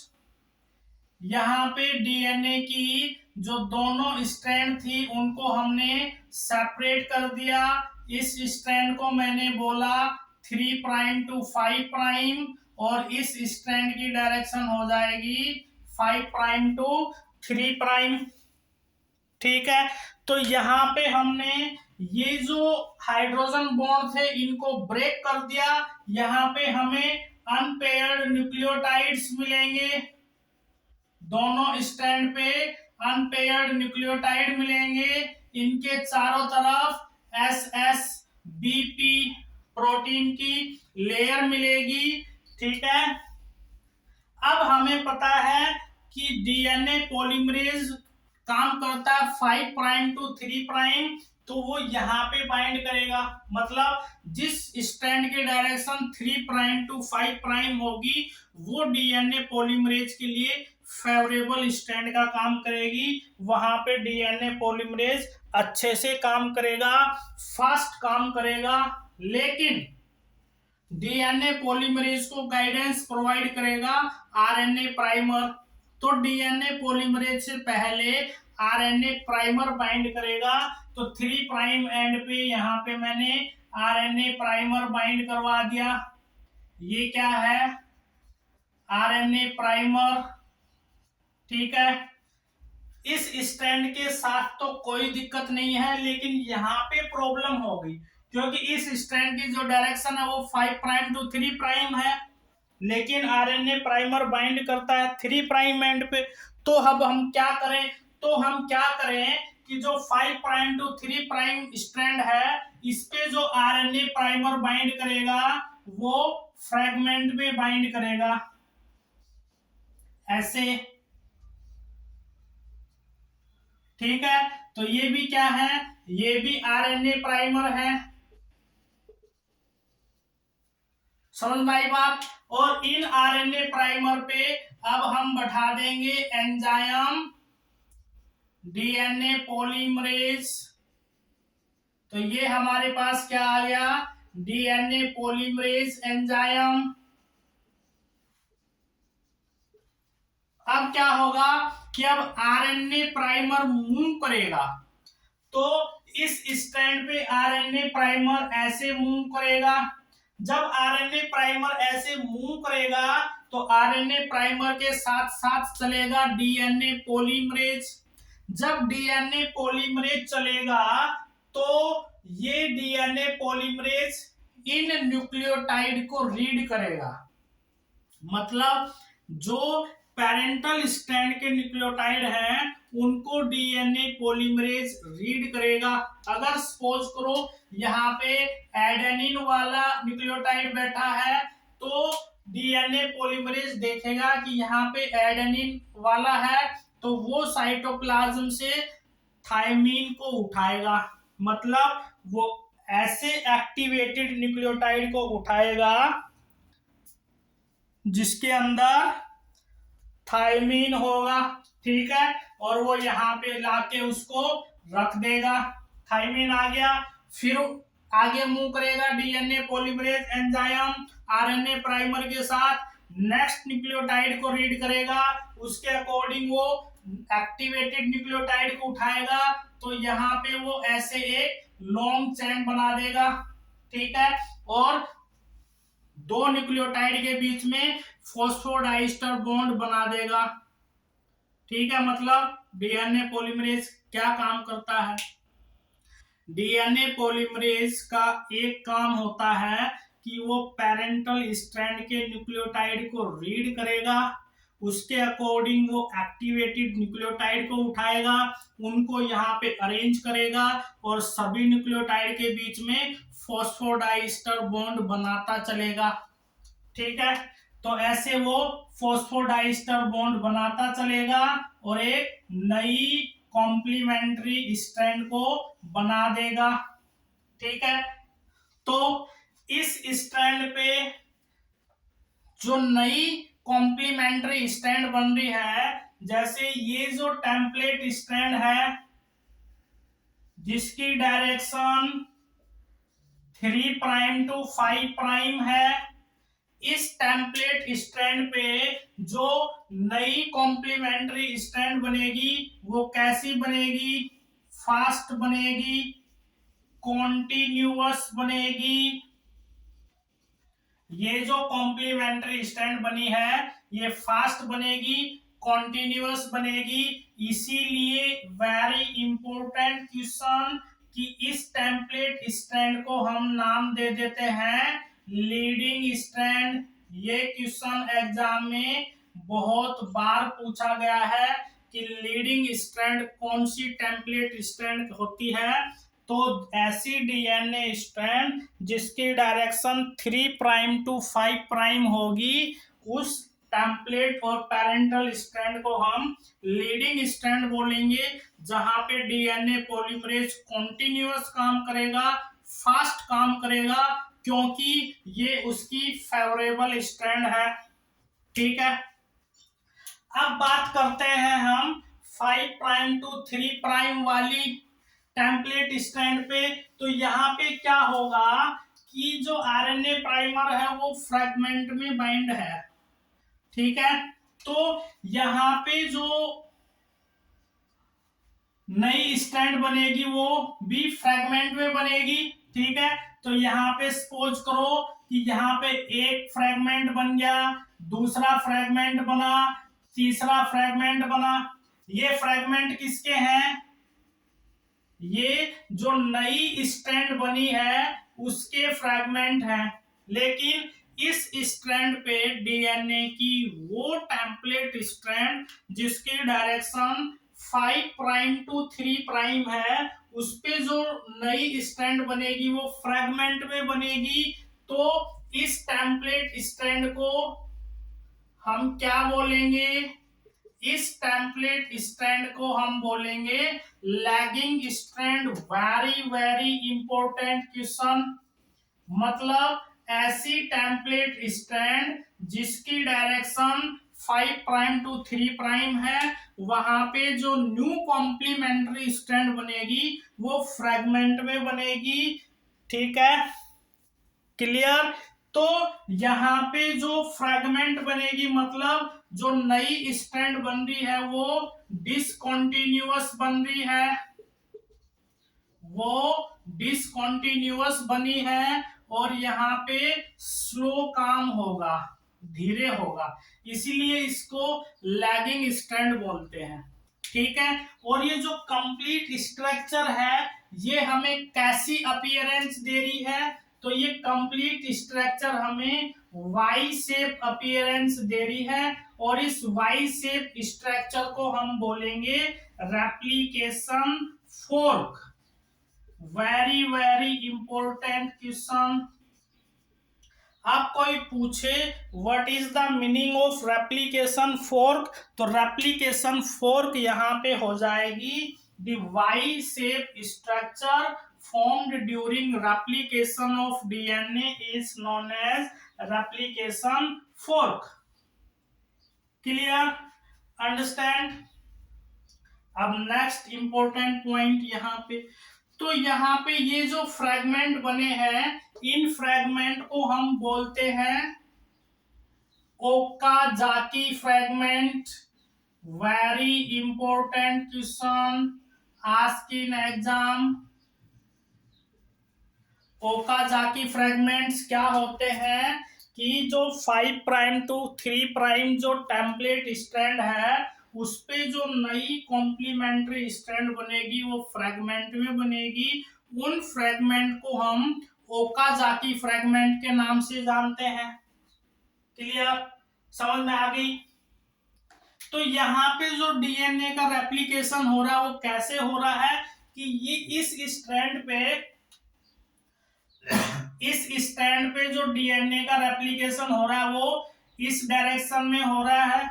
A: यहाँ पे डीएनए की जो दोनों स्ट्रैंड थी उनको हमने सेपरेट कर दिया। इस स्ट्रैंड को मैंने बोला 3 प्राइम टू 5 प्राइम और इस स्ट्रैंड की डायरेक्शन हो जाएगी 5 प्राइम टू 3 प्राइम। ठीक है, तो यहाँ पे हमने ये जो हाइड्रोजन बॉन्ड थे इनको ब्रेक कर दिया। यहाँ पे हमें अनपेयर्ड न्यूक्लियोटाइड्स मिलेंगे। दोनों स्टैंड पे अनपेयर्ड न्यूक्लियोटाइड मिलेंगे। इनके चारों तरफ S S B P protein की लेयर मिलेगी। ठीक है, अब हमें पता है कि डीएनए पॉलीमरेज काम करता है 5 प्राइम टू 3 प्राइम, तो वो यहाँ पे बाइंड करेगा। मतलब जिस स्ट्रैंड की डायरेक्शन 3 प्राइम टू 5 प्राइम होगी वो डीएनए पॉलीमरेज के लिए फेवरेबल स्ट्रैंड का काम करेगी। वहां पे डीएनए पॉलीमरेज अच्छे से काम करेगा, फास्ट काम करेगा। लेकिन डीएनए पॉलीमरेज को गाइडेंस प्रोवाइड करेगा आरएनए प्राइमर। तो डीएनए पॉलीमरेज से पहले आरएनए प्राइमर बाइंड करेगा। तो 3 प्राइम एंड पे यहाँ पे मैंने आरएनए प्राइमर बाइंड करवा दिया। ये क्या है? RNA primer. ठीक है, इस स्ट्रैंड के साथ तो कोई दिक्कत नहीं है, लेकिन यहाँ पे प्रॉब्लम हो गई क्योंकि इस स्ट्रैंड की जो डायरेक्शन है वो 5 प्राइम टू 3 प्राइम है, लेकिन आरएनए प्राइमर बाइंड करता है 3 प्राइम एंड पे। तो अब हम क्या करें? कि जो 5 प्राइम टू 3 प्राइम स्ट्रैंड है इस पे जो आरएनए प्राइमर बाइंड करेगा वो फ्रैगमेंट में बाइंड करेगा ऐसे। ठीक है, तो ये भी क्या है? ये भी आरएनए प्राइमर है। समझ में आई बात? और इन आरएनए प्राइमर पे अब हम बैठा देंगे एंजाइम डीएनए पॉलीमरेज। तो ये हमारे पास क्या आ गया? DNA polymerase enzyme. अब क्या होगा कि अब आरएनए प्राइमर मूव करेगा, तो इस स्ट्रैंड पे आरएनए प्राइमर ऐसे मूव करेगा। जब आरएनए प्राइमर ऐसे मूव करेगा तो आरएनए प्राइमर के साथ साथ चलेगा डीएनए पॉलीमरेज। जब डीएनए पॉलीमरेज चलेगा तो ये डीएनए पॉलीमरेज इन न्यूक्लियोटाइड को रीड करेगा। मतलब जो पेरेंटल स्ट्रैंड के न्यूक्लियोटाइड हैं उनको डीएनए पॉलीमरेज रीड करेगा। अगर सपोज करो यहाँ पे एडेनिन वाला न्यूक्लियोटाइड बैठा है तो डीएनए पॉलीमरेज देखेगा कि यहाँ पे एडेनिन वाला है, तो वो साइटोप्लाज्म से थायमीन को उठाएगा। मतलब वो ऐसे एक्टिवेटेड न्यूक्लियोटाइड को उठाएगा जिसके अंदर थायमीन होगा। ठीक है, और वो यहाँ पे लाके उसको रख देगा। थायमीन आ गया, फिर आगे मूव करेगा DNA polymerase enzyme RNA primer के साथ नेक्स्ट न्यूक्लियोटाइड को रीड करेगा। उसके अकॉर्डिंग वो एक्टिवेटेड न्यूक्लियोटाइड को उठाएगा, तो यहाँ पे वो ऐसे एक लॉन्ग चेन बना देगा। ठीक है, और दो न्यूक्लियोटाइड के बीच में फॉस्फोडाइस्टर बॉन्ड बना देगा। ठीक है, मतलब डीएनए पॉलीमरेज क्या काम करता है? डीएनए पॉलीमरेज का एक काम होता है कि वो पैरेंटल स्ट्रैंड के न्यूक्लियोटाइड को रीड करेगा, उसके अकॉर्डिंग वो एक्टिवेटेड न्यूक्लियोटाइड को उठाएगा, उनको यहाँ पे अरेंज करेगा और सभी न्यूक्लियोटाइड के बीच में फॉस्फोडाइस्टर बॉन्ड बनाता चलेगा। ठीक है, तो ऐसे वो फॉस्फोडाइस्टर बॉन्ड बनाता चलेगा और एक नई कॉम्प्लीमेंट्री स्ट्रैंड को बना देगा। ठीक है, तो इस स्ट्रैंड पे जो नई कॉम्प्लीमेंट्री स्ट्रैंड बन रही है, जैसे ये जो टेम्पलेट स्ट्रैंड है जिसकी डायरेक्शन 3 प्राइम टू 5 प्राइम है, इस टेम्पलेट स्ट्रैंड पे जो नई कॉम्प्लीमेंट्री स्ट्रैंड बनेगी वो कैसी बनेगी? फास्ट बनेगी, कॉन्टिन्यूअस बनेगी। ये जो कॉम्प्लीमेंट्री स्ट्रैंड बनी है ये फास्ट बनेगी, कॉन्टिन्यूअस बनेगी। इसीलिए वेरी इंपॉर्टेंट क्वेश्चन कि इस टेम्पलेट स्ट्रैंड को हम नाम दे देते हैं लीडिंग स्ट्रैंड। ये क्वेश्चन एग्जाम में बहुत बार पूछा गया है कि लीडिंग स्ट्रैंड कौन सी टेम्पलेट स्ट्रैंड होती है। तो ऐसी डीएनए स्ट्रैंड जिसकी डायरेक्शन 3 प्राइम टू 5 प्राइम होगी, उस टेम्पलेट और पैरेंटल स्ट्रैंड को हम लीडिंग स्ट्रैंड बोलेंगे, जहां पे डीएनए पॉलीमरेज कॉन्टिन्यूअस काम करेगा, फास्ट काम करेगा, क्योंकि ये उसकी फेवरेबल स्ट्रैंड है। ठीक है, अब बात करते हैं हम 5 प्राइम टू 3 प्राइम वाली टेम्पलेट स्ट्रैंड पे। तो यहाँ पे क्या होगा कि जो आरएनए प्राइमर है वो फ्रेगमेंट में बाइंड है। ठीक है, तो यहाँ पे जो नई स्ट्रैंड बनेगी वो भी फ्रेगमेंट में बनेगी। ठीक है, तो यहाँ पे सपोज करो कि यहाँ पे एक फ्रेगमेंट बन गया, दूसरा फ्रेगमेंट बना, तीसरा फ्रेगमेंट बना। ये फ्रेगमेंट किसके हैं? ये जो नई स्ट्रैंड बनी है उसके फ्रेगमेंट हैं। लेकिन इस स्ट्रैंड पे डीएनए की वो टेम्पलेट स्ट्रैंड जिसकी डायरेक्शन 5 प्राइम टू 3 प्राइम है, उस पे जो नई स्ट्रैंड बनेगी वो फ्रेगमेंट में बनेगी। तो इस टेम्पलेट स्ट्रैंड को हम क्या बोलेंगे? इस टेम्पलेट स्ट्रैंड को हम बोलेंगे lagging strand. Very very important question. मतलब ऐसी टेम्पलेट स्ट्रैंड जिसकी डायरेक्शन 5 प्राइम टू 3 प्राइम है, वहां पे जो न्यू कॉम्प्लीमेंट्री स्ट्रैंड बनेगी वो फ्रेगमेंट में बनेगी। ठीक है, क्लियर? तो यहाँ पे जो फ्रेगमेंट बनेगी मतलब जो नई स्ट्रैंड बन रही है वो डिसकंटिन्यूअस बन रही है, वो डिसकंटिन्यूअस बनी है और यहाँ पे स्लो काम होगा, धीरे होगा, इसीलिए इसको लैगिंग स्ट्रैंड बोलते हैं। ठीक है, और ये जो कंप्लीट स्ट्रक्चर है ये हमें कैसी अपीयरेंस दे रही है? तो ये कंप्लीट स्ट्रक्चर हमें वाई शेप अपीयरेंस दे रही है और इस वाई शेप स्ट्रक्चर को हम बोलेंगे replication fork. Very very important question. आप कोई पूछे what is the meaning of replication fork, तो रेप्लिकेशन फोर्क यहाँ पे हो जाएगी the Y shape structure formed during replication of DNA is known as replication fork. Clear? Understand? अब next important point यहाँ पे, तो यहाँ पे ये जो फ्रेगमेंट बने हैं इन फ्रेगमेंट को हम बोलते हैं Okazaki fragment. Very important question ask in exam. Okazaki fragments क्या होते हैं कि जो 5 प्राइम टू 3 प्राइम जो टेम्पलेट स्ट्रैंड है उस पे जो नई कॉम्प्लीमेंट्री स्ट्रैंड बनेगी वो फ्रेगमेंट में बनेगी उन फ्रेगमेंट को हम ओकाजाकी फ्रेगमेंट के नाम से जानते हैं। क्लियर, समझ में आ गई। तो यहाँ पे जो डीएनए का रेप्लिकेशन हो रहा है वो कैसे हो रहा है कि ये इस स्ट्रैंड पे जो डीएनए का रेप्लिकेशन हो रहा है वो इस डायरेक्शन में हो रहा है।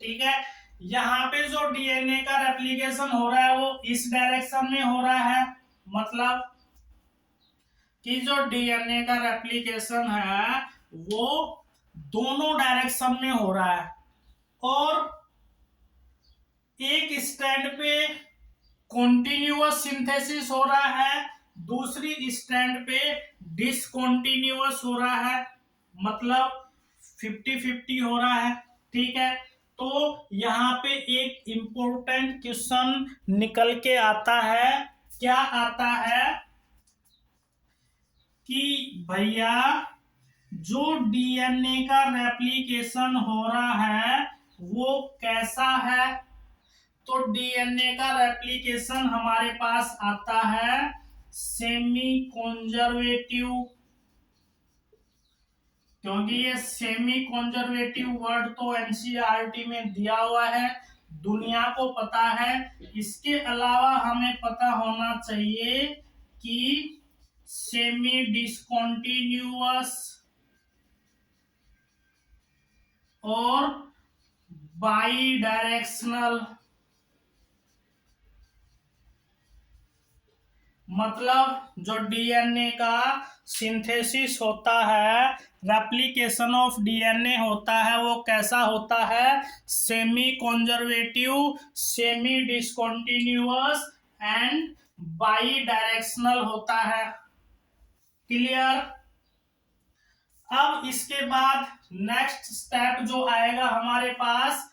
A: ठीक है, यहाँ पे जो डीएनए का रेप्लिकेशन हो रहा है वो इस डायरेक्शन में हो रहा है। मतलब कि जो डीएनए का रेप्लिकेशन है वो दोनों डायरेक्शन में हो रहा है और एक स्ट्रैंड पे कॉन्टिन्यूअस सिंथेसिस हो रहा है, दूसरी स्ट्रैंड पे डिसकॉन्टिन्यूअस हो रहा है, मतलब 50-50 हो रहा है। ठीक है, तो यहाँ पे एक इंपॉर्टेंट क्वेश्चन निकल के आता है। क्या आता है कि भैया जो डीएनए का रेप्लिकेशन हो रहा है वो कैसा है। तो डीएनए का रेप्लिकेशन हमारे पास आता है सेमी कॉन्जर्वेटिव, क्योंकि ये सेमी कॉन्जर्वेटिव वर्ड तो एनसीईआरटी में दिया हुआ है, दुनिया को पता है। इसके अलावा हमें पता होना चाहिए कि सेमी डिसकॉन्टिन्यूअस और बाई डायरेक्शनल, मतलब जो डीएनए का सिंथेसिस होता है, रेप्लिकेशन ऑफ डीएनए होता है वो कैसा होता है, semi conservative, semi discontinuous and by directional होता है। क्लियर। अब इसके बाद नेक्स्ट स्टेप जो आएगा हमारे पास,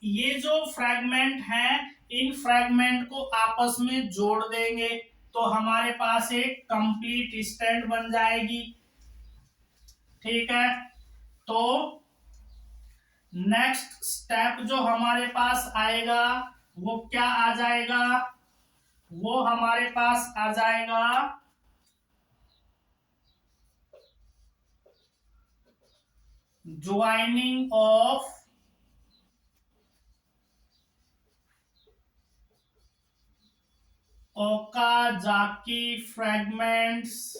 A: ये जो फ्रैगमेंट हैं इन फ्रैगमेंट को आपस में जोड़ देंगे तो हमारे पास एक कंप्लीट स्ट्रैंड बन जाएगी। ठीक है, तो नेक्स्ट स्टेप जो हमारे पास आएगा वो क्या आ जाएगा, वो हमारे पास आ जाएगा ज्वाइनिंग ऑफ ओकाजाकी फ्रैगमेंट्स।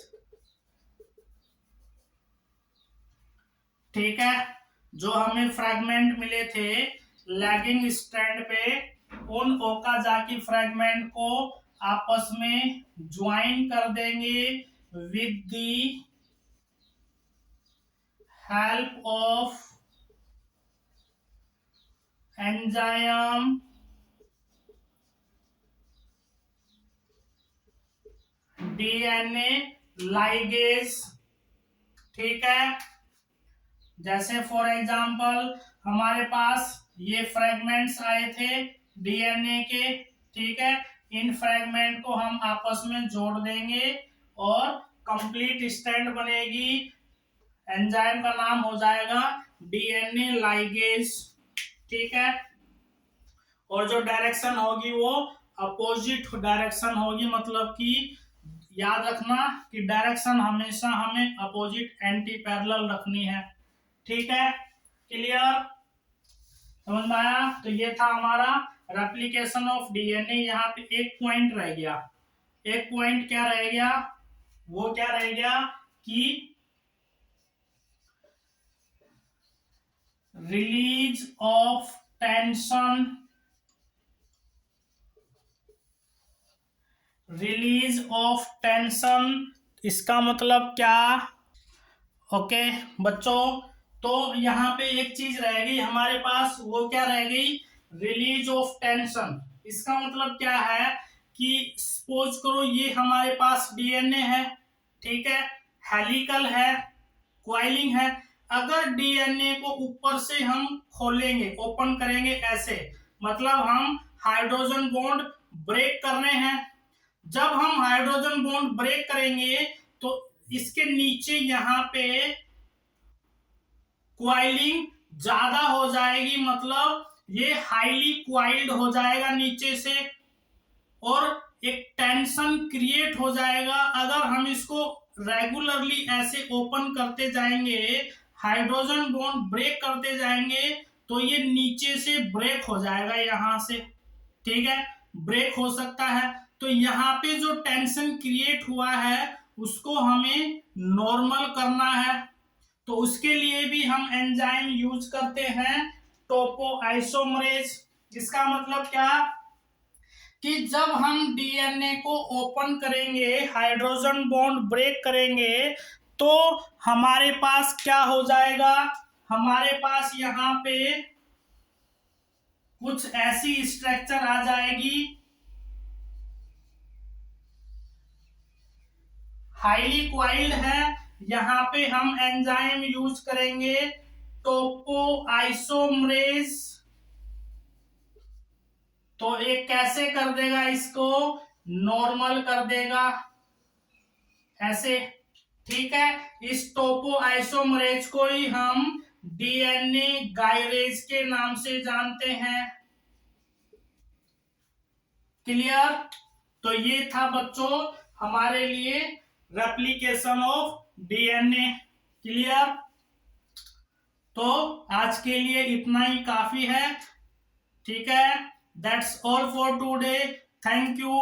A: ठीक है, जो हमें फ्रैगमेंट मिले थे लैगिंग स्ट्रैंड पे, उन ओकाजाकी फ्रैगमेंट को आपस में ज्वाइन कर देंगे with the help of enzyme DNA ligase. ठीक है, जैसे फॉर एग्जांपल हमारे पास ये फ्रैगमेंट्स आए थे डीएनए के। ठीक है, इन फ्रैगमेंट को हम आपस में जोड़ देंगे और कंप्लीट स्ट्रैंड बनेगी। एंजाइम का नाम हो जाएगा डीएनए लाइगेज। ठीक है, और जो डायरेक्शन होगी वो अपोजिट डायरेक्शन होगी, मतलब कि याद रखना कि डायरेक्शन हमेशा हमें अपोजिट एंटी पैरेलल रखनी है। ठीक है, क्लियर, समझ में आया। तो ये था हमारा रेप्लिकेशन ऑफ डीएनए। यहाँ पे एक पॉइंट रह गया, एक पॉइंट क्या रह गया, वो क्या रह गया कि release of tension, release of tension इसका मतलब क्या। ओके बच्चों, तो यहाँ पे एक चीज रह गई हमारे पास, वो क्या रह गई, रिलीज ऑफ टेंशन। इसका मतलब क्या है कि सपोज करो ये हमारे पास डीएनए है, ठीक है, हेलिकल है, क्वाइलिंग है। अगर डीएनए को ऊपर से हम खोलेंगे, ओपन करेंगे ऐसे, मतलब हम हाइड्रोजन बॉन्ड ब्रेक कर रहे हैं। जब हम हाइड्रोजन बॉन्ड ब्रेक करेंगे तो इसके नीचे यहाँ पे क्वाइलिंग ज्यादा हो जाएगी, मतलब ये हाईली क्वाइल्ड हो जाएगा नीचे से, और एक टेंशन क्रिएट हो जाएगा। अगर हम इसको रेगुलरली ऐसे ओपन करते जाएंगे, हाइड्रोजन बॉन्ड ब्रेक करते जाएंगे, तो ये नीचे से ब्रेक हो जाएगा यहां से, ठीक है, ब्रेक हो सकता है। तो यहाँ पे जो टेंशन क्रिएट हुआ है उसको हमें नॉर्मल करना है। तो उसके लिए भी हम एंजाइम यूज करते हैं टोपोआइसोमरेज। इसका मतलब क्या कि जब हम डीएनए को ओपन करेंगे, हाइड्रोजन बॉन्ड ब्रेक करेंगे, तो हमारे पास क्या हो जाएगा, हमारे पास यहाँ पे कुछ ऐसी स्ट्रक्चर आ जाएगी, हाईली क्वाइल्ड है। यहाँ पे हम एंजाइम यूज करेंगे टोपोआइसोमरेज। तो एक कैसे कर देगा, इसको नॉर्मल कर देगा ऐसे, ठीक है। इस टोपोआइसोमरेज को ही हम डीएनए गायरेज के नाम से जानते हैं। क्लियर। तो ये था बच्चों हमारे लिए रेप्लिकेशन ऑफ डीएनए। क्लियर। तो आज के लिए इतना ही काफी है, ठीक है। That's all for today. Thank you.